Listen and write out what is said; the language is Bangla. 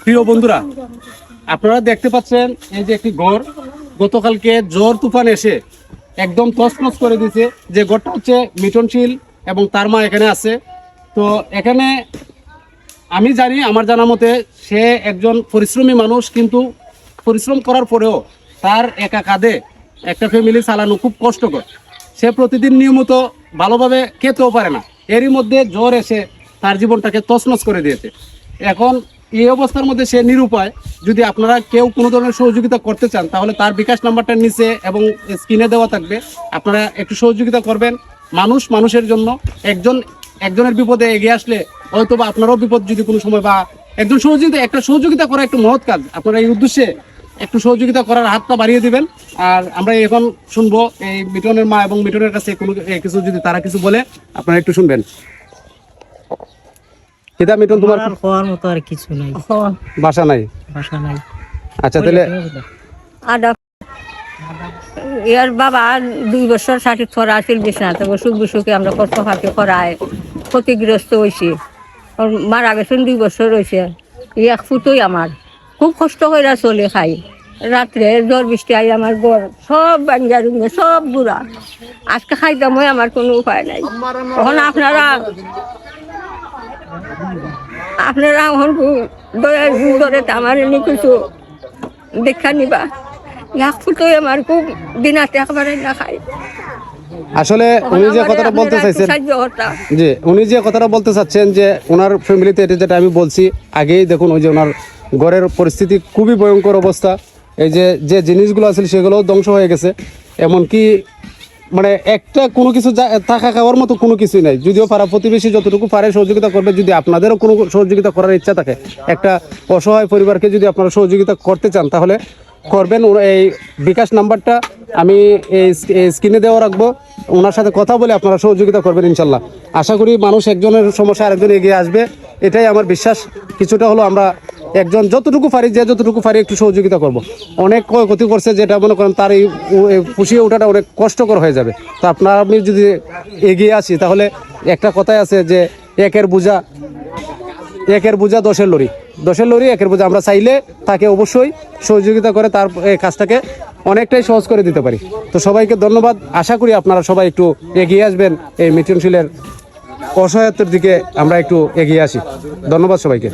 প্রিয় বন্ধুরা, আপনারা দেখতে পাচ্ছেন এই যে একটি ঘর গতকালকে ঝড় তুফান এসে একদম তছনছ করে দিয়েছে। যে ঘরটা হচ্ছে মিটনশীল এবং তার মা এখানে আছে। তো এখানে আমি জানি, আমার জানা মতে সে একজন পরিশ্রমী মানুষ, কিন্তু পরিশ্রম করার পরেও তার একা কাঁধে একটা ফ্যামিলি চালানো খুব কষ্টকর। সে প্রতিদিন নিয়মিত ভালোভাবে খেতেও পারে না, এরই মধ্যে জ্বর এসে তার জীবনটাকে তছনছ করে দিয়েছে। এখন এই অবস্থার মধ্যে সে নিরুপায়। যদি আপনারা কেউ কোনো ধরনের সহযোগিতা করতে চান তাহলে তার বিকাশ নাম্বারটার নিচে এবং স্ক্রিনে দেওয়া থাকবে, আপনারা একটু সহযোগিতা করবেন। মানুষ মানুষের জন্য, একজনের বিপদে এগিয়ে আসলে হয়তো বা আপনারও বিপদ যদি কোনো সময়, বা একজন সহযোগিতা করা একটু মহৎ কাজ। আপনারা এই উদ্দেশ্যে একটু সহযোগিতা করার হাতটা বাড়িয়ে দিবেন। আর আমরা এখন শুনবো এই মিটনের মা এবং মিটনের কাছে কোনো কিছু যদি তারা কিছু বলে, আপনারা একটু শুনবেন। কিতা মিটন, তোমার খাওয়ার মতো আর কিছু নাই, বাসা নাই? আচ্ছা, তাহলে ইয়ার বাবা 2 বছর 60 আসিল বিছনাতে বসুক বসুকে আমরা কষ্ট খাতে করায় ক্ষতিগ্রস্ত হয়েছি। মারা গেছেন 2 বছর হয়েছে। এক ফুটোই আমার খুব কষ্ট করে চলে খাই। রাত্রে জ্বর বৃষ্টি আই আমার গড় সব বাঞ্জা রুমে সব বুড়া। আজকে খাইতাম আমার কোনো উপায় নাই। তখন আপনারা এখন দয়ার ধরে আমার এনে কিছু দেখা নিবা। এক ফুটোই আমার খুব দিনাতে একেবারে না খাই। আসলে উনি যে কথাটা বলতে চাইছেন, জি, উনি যে কথাটা বলতে চাচ্ছেন যে ওনার ফ্যামিলিতে, এটা যেটা আমি বলছি আগেই, দেখুন ওই যে ওনার ঘরের পরিস্থিতি খুবই ভয়ঙ্কর অবস্থা। এই যে জিনিসগুলো আছে সেগুলোও ধ্বংস হয়ে গেছে। এমনকি মানে একটা কোনো কিছু থাকা খাওয়ার মতো কোনো কিছুই নাই। যদিও পাড়া প্রতিবেশী যতটুকু পারে সহযোগিতা করবে। যদি আপনাদেরও কোনো সহযোগিতা করার ইচ্ছা থাকে, একটা অসহায় পরিবারকে যদি আপনারা সহযোগিতা করতে চান তাহলে করবেন। এই বিকাশ নাম্বারটা আমি এই স্ক্রিনে দেওয়া রাখবো। ওনার সাথে কথা বলে আপনারা সহযোগিতা করবেন ইনশাল্লাহ। আশা করি মানুষ একজনের সমস্যা আরেকজন এগিয়ে আসবে, এটাই আমার বিশ্বাস। কিছুটা হলো আমরা একজন যতটুকু পারি একটু সহযোগিতা করব। অনেক ক্ষতি করছে, যেটা মনে করেন তার এই পুষিয়ে ওঠাটা অনেক কষ্টকর হয়ে যাবে। তো আমি যদি এগিয়ে আসি তাহলে একটা কথাই আছে যে একের বোঝা 10-এর লরি, 1-এর বোঝা। আমরা চাইলে তাকে অবশ্যই সহযোগিতা করে তার এই কাজটাকে অনেকটাই সহজ করে দিতে পারি। তো সবাইকে ধন্যবাদ। আশা করি আপনারা সবাই একটু এগিয়ে আসবেন। এই মিটনশীলের অসহায়তার দিকে আমরা একটু এগিয়ে আসি। ধন্যবাদ সবাইকে।